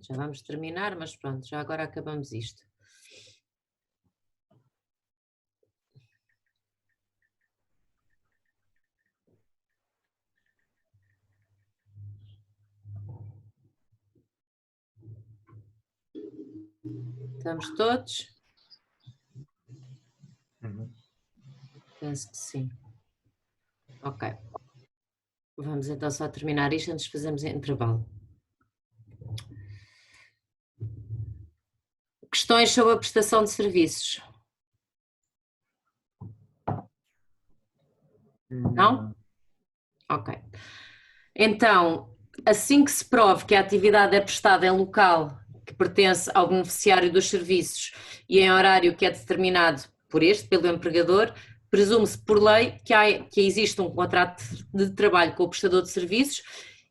Já vamos terminar, mas pronto, já agora acabamos isto. Estamos todos? Penso que sim. Ok. Vamos então só terminar isto antes de fazermos intervalo. Questões sobre a prestação de serviços? Não? Ok. Então, assim que se prove que a atividade é prestada em local que pertence ao beneficiário dos serviços e em horário que é determinado pelo empregador, presume-se por lei que existe um contrato de trabalho com o prestador de serviços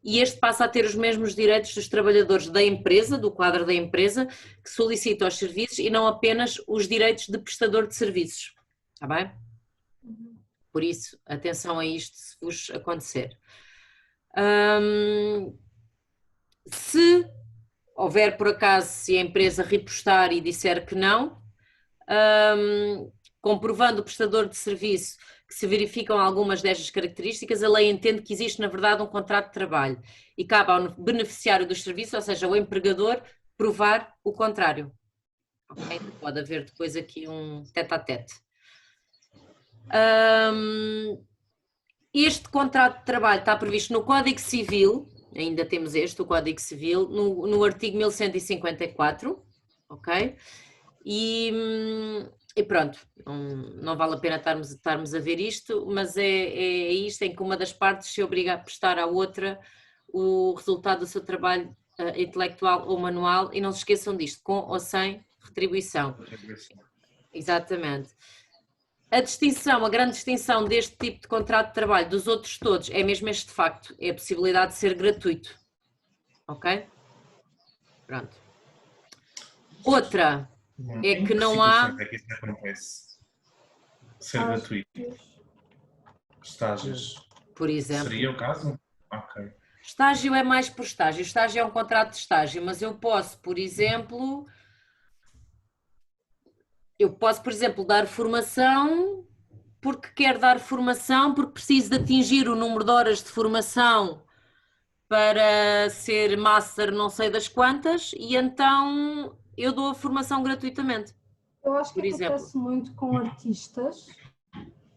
e este passa a ter os mesmos direitos dos trabalhadores da empresa, do quadro da empresa, que solicitam os serviços e não apenas os direitos de prestador de serviços. Está bem? Por isso, atenção a isto se vos acontecer. Se houver por acaso, se a empresa repostar e disser que não, comprovando o prestador de serviço que se verificam algumas destas características, a lei entende que existe na verdade um contrato de trabalho e cabe ao beneficiário dos serviços, ou seja, ao empregador, provar o contrário. Okay? Pode haver depois aqui um tete-a-tete. Este contrato de trabalho está previsto no Código Civil, ainda temos o Código Civil, no artigo 1154, ok? E pronto, não vale a pena estarmos a ver isto, mas é isto em que uma das partes se obriga a prestar à outra o resultado do seu trabalho intelectual ou manual, e não se esqueçam disto, com ou sem retribuição. Exatamente. A grande distinção deste tipo de contrato de trabalho dos outros todos é mesmo este facto, é a possibilidade de ser gratuito. Ok? Pronto. Outra é que não há... É que isso acontece? Ser gratuito. Estágios. Por exemplo. Seria o caso? Ok. Estágio é mais por estágio. Estágio é um contrato de estágio, mas eu posso, por exemplo, dar formação porque quero dar formação, porque preciso de atingir o número de horas de formação para ser master não sei das quantas, e então eu dou a formação gratuitamente. Eu acho que acontece muito com artistas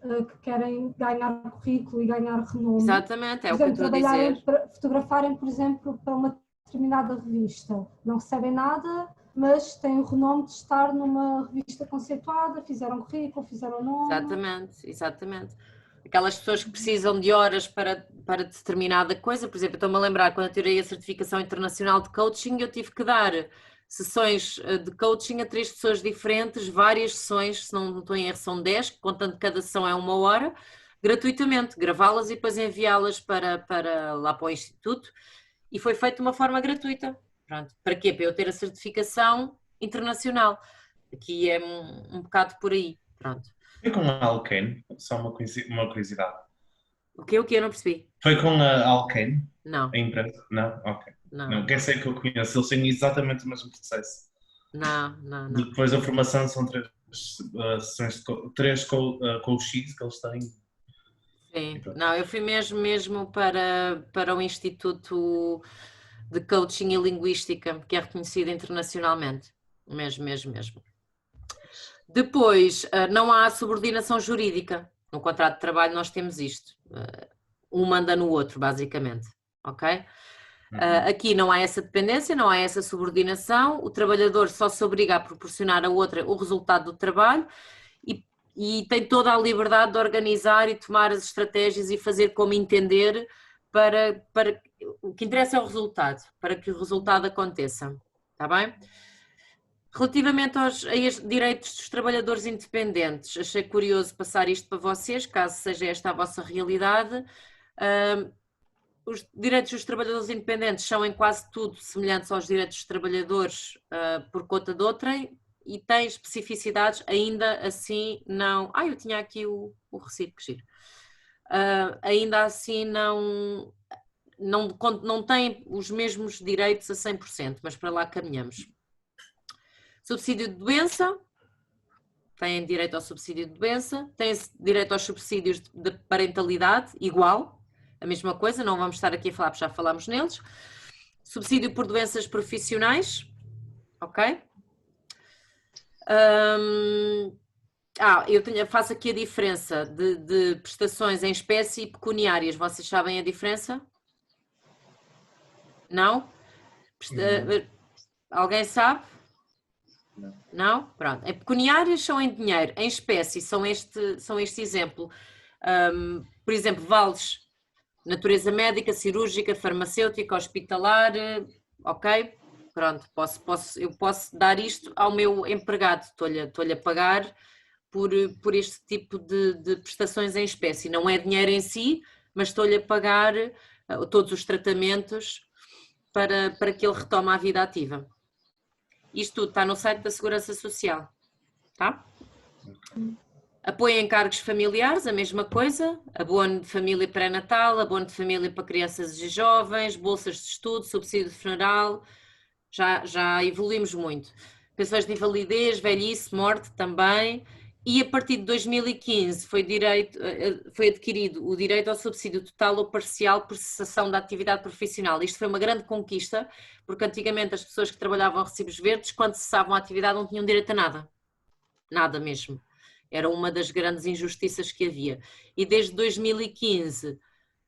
que querem ganhar currículo e ganhar renome. Exatamente, é o que eu estou a dizer. Fotografarem, por exemplo, para uma determinada revista. Não recebem nada, mas têm o renome de estar numa revista conceituada, fizeram currículo, fizeram nome. Exatamente. Aquelas pessoas que precisam de horas para determinada coisa, por exemplo, estou-me a lembrar, quando eu tirei a certificação internacional de coaching, eu tive que dar sessões de coaching a 3 pessoas diferentes, várias sessões, se não estou em erro são 10, contando que cada sessão é 1 hora, gratuitamente, gravá-las e depois enviá-las para lá para o instituto, e foi feito de uma forma gratuita. Pronto. Para quê? Para eu ter a certificação internacional. Aqui é um bocado por aí. Pronto. Foi com a Alkane? Só uma curiosidade. O quê? Eu não percebi. Foi com a Alkane? Não. A empresa? Não? Ok. Não. Quem sei que eu conheço, eles têm exatamente o mesmo processo. Não. Depois da formação são 3 sessões, 3 coaches que eles têm. Sim. Não, eu fui mesmo para o Instituto de Coaching e Linguística, que é reconhecido internacionalmente. Mesmo. Depois, não há subordinação jurídica. No contrato de trabalho nós temos isto. Um manda no outro, basicamente. Ok? Aqui não há essa dependência, não há essa subordinação. O trabalhador só se obriga a proporcionar a outra o resultado do trabalho e tem toda a liberdade de organizar e tomar as estratégias e fazer como entender para o que interessa é o resultado, para que o resultado aconteça. Está bem? Relativamente a estes direitos dos trabalhadores independentes, achei curioso passar isto para vocês, caso seja esta a vossa realidade. Os direitos dos trabalhadores independentes são em quase tudo semelhantes aos direitos dos trabalhadores por conta de outrem e têm especificidades, ainda assim não... eu tinha aqui o recibo, que giro. Ainda assim não... não têm os mesmos direitos a 100%, mas para lá caminhamos. Subsídio de doença, têm direito ao subsídio de doença, têm direito aos subsídios de parentalidade, igual, a mesma coisa, não vamos estar aqui a falar porque já falámos neles. Subsídio por doenças profissionais, ok? Faço aqui a diferença de prestações em espécie e pecuniárias. Vocês sabem a diferença? Não? Alguém sabe? Não? Pronto. Em pecuniárias são em dinheiro, em espécie são este exemplo. Por exemplo, vales, natureza médica, cirúrgica, farmacêutica, hospitalar, ok? Pronto, eu posso dar isto ao meu empregado, estou-lhe a pagar por este tipo de prestações em espécie. Não é dinheiro em si, mas estou-lhe a pagar todos os tratamentos para que ele retome a vida ativa. Isto tudo está no site da Segurança Social, tá? Apoio em encargos familiares, a mesma coisa, abono de família pré-natal, abono de família para crianças e jovens, bolsas de estudo, subsídio de funeral, já evoluímos muito. Pensões de invalidez, velhice, morte também, e a partir de 2015 foi adquirido o direito ao subsídio total ou parcial por cessação da atividade profissional. Isto foi uma grande conquista, porque antigamente as pessoas que trabalhavam a recibos verdes, quando cessavam a atividade não tinham direito a nada. Nada mesmo. Era uma das grandes injustiças que havia. E desde 2015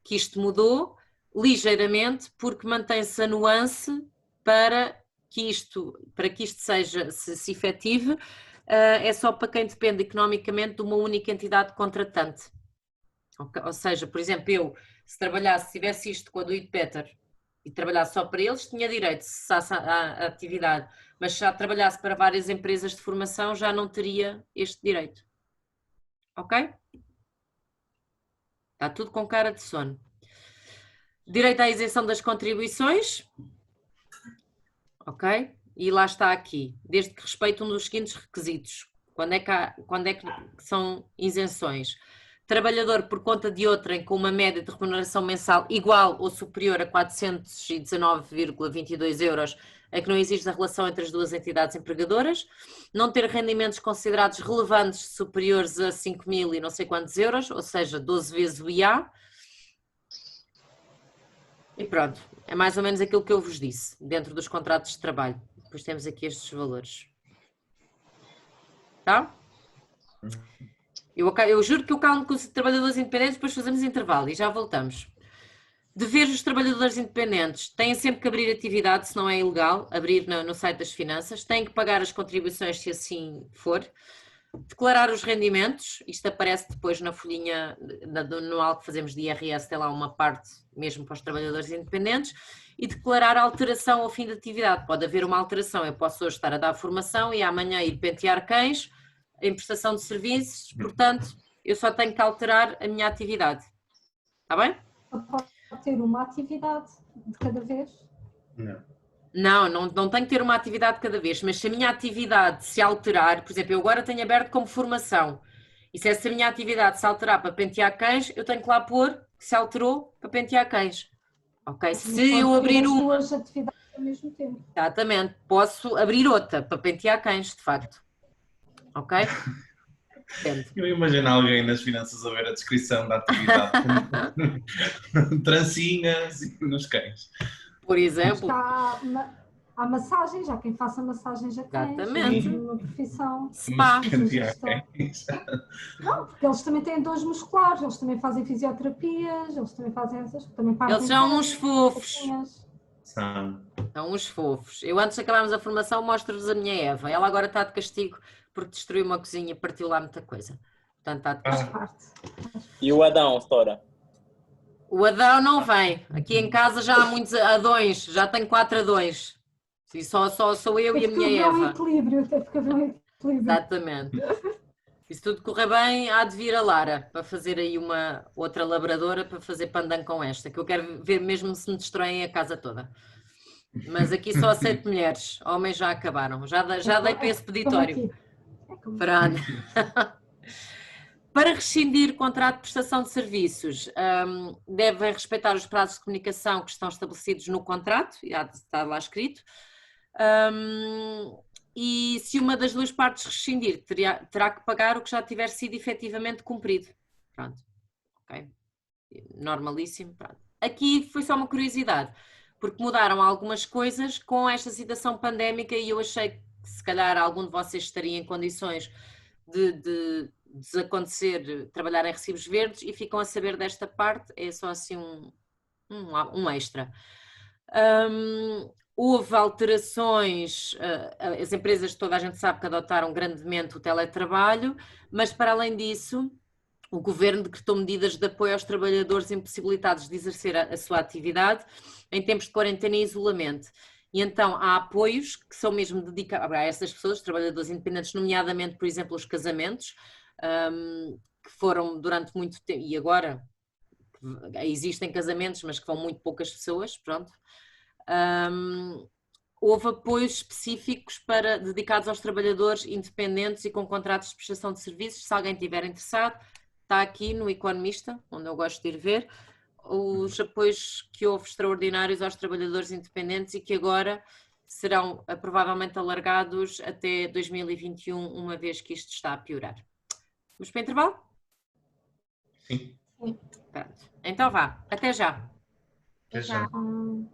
que isto mudou, ligeiramente, porque mantém-se a nuance para que isto se efetive, é só para quem depende economicamente de uma única entidade contratante. Ou seja, por exemplo, se tivesse isto com a do Peter e trabalhasse só para eles, tinha direito, se cessasse a atividade, mas se já trabalhasse para várias empresas de formação, já não teria este direito. Ok? Está tudo com cara de sono. Direito à isenção das contribuições. Ok? E lá está aqui. Desde que respeite um dos seguintes requisitos. Quando é que são isenções? Trabalhador por conta de outrem com uma média de remuneração mensal igual ou superior a 419,22 euros, é que não existe a relação entre as duas entidades empregadoras, não ter rendimentos considerados relevantes superiores a 5.000 e não sei quantos euros, ou seja, 12 vezes o IA. E pronto, é mais ou menos aquilo que eu vos disse, dentro dos contratos de trabalho. Depois temos aqui estes valores. Tá? Eu juro que eu calmo com os trabalhadores independentes, depois fazemos intervalo e já voltamos. Deveres dos trabalhadores independentes. Têm sempre que abrir atividade, se não é ilegal, abrir no site das finanças. Têm que pagar as contribuições, se assim for. Declarar os rendimentos. Isto aparece depois na folhinha anual que fazemos de IRS, tem lá uma parte mesmo para os trabalhadores independentes. E declarar a alteração ao fim da atividade. Pode haver uma alteração. Eu posso hoje estar a dar formação e amanhã ir pentear cães em prestação de serviços. Portanto, eu só tenho que alterar a minha atividade. Está bem? Pode ter uma atividade de cada vez? Não tenho que ter uma atividade de cada vez, mas se a minha atividade se alterar, por exemplo, eu agora tenho aberto como formação, e se essa minha atividade se alterar para pentear cães, eu tenho que lá pôr que se alterou para pentear cães. Ok? Se eu abrir uma... duas atividades ao mesmo tempo. Exatamente. Posso abrir outra para pentear cães, de facto. Ok? Depende. Eu imagino alguém nas finanças a ver a descrição da atividade. Trancinhas nos cães. Por exemplo. Há massagens, há quem faça massagens a cães. Exatamente. Uma profissão. Spa. Não, porque eles também têm dores musculares, eles também fazem fisioterapias, eles também fazem essas. Eles são uns fofos. São uns fofos. Eu antes de acabarmos a formação mostro-vos a minha Eva. Ela agora está de castigo porque destruiu uma cozinha e partiu lá muita coisa. Portanto, está de castigo. E o Adão, Stora? O Adão não vem. Aqui em casa já há muitos Adões. Já tenho 4 Adões. E só sou eu e a minha Eva. Exatamente. E se tudo correr bem, há de vir a Lara para fazer aí uma outra labradora para fazer pandan com esta, que eu quero ver mesmo se me destroem a casa toda. Mas aqui só aceito mulheres. Homens já acabaram. Já dei para esse peditório. Pronto. Para rescindir contrato de prestação de serviços, devem respeitar os prazos de comunicação que estão estabelecidos no contrato, já está lá escrito, e se uma das duas partes rescindir, terá que pagar o que já tiver sido efetivamente cumprido. Pronto, ok, normalíssimo. Pronto. Aqui foi só uma curiosidade, porque mudaram algumas coisas com esta situação pandémica e eu achei que se calhar algum de vocês estaria em condições de desacontecer trabalhar em recibos verdes e ficam a saber desta parte, é só assim um extra. Houve alterações, as empresas, toda a gente sabe que adotaram grandemente o teletrabalho, mas para além disso, o Governo decretou medidas de apoio aos trabalhadores impossibilitados de exercer a sua atividade em tempos de quarentena e isolamento. E então há apoios que são mesmo dedicados a essas pessoas, trabalhadores independentes, nomeadamente, por exemplo, os casamentos, que foram durante muito tempo, e agora existem casamentos, mas que vão muito poucas pessoas, pronto. Houve apoios específicos dedicados aos trabalhadores independentes e com contratos de prestação de serviços. Se alguém estiver interessado, está aqui no Economista, onde eu gosto de ir ver, os apoios que houve extraordinários aos trabalhadores independentes e que agora serão provavelmente alargados até 2021, uma vez que isto está a piorar. Vamos para o intervalo? Sim. Pronto. Então vá, até já. Até já. Hum.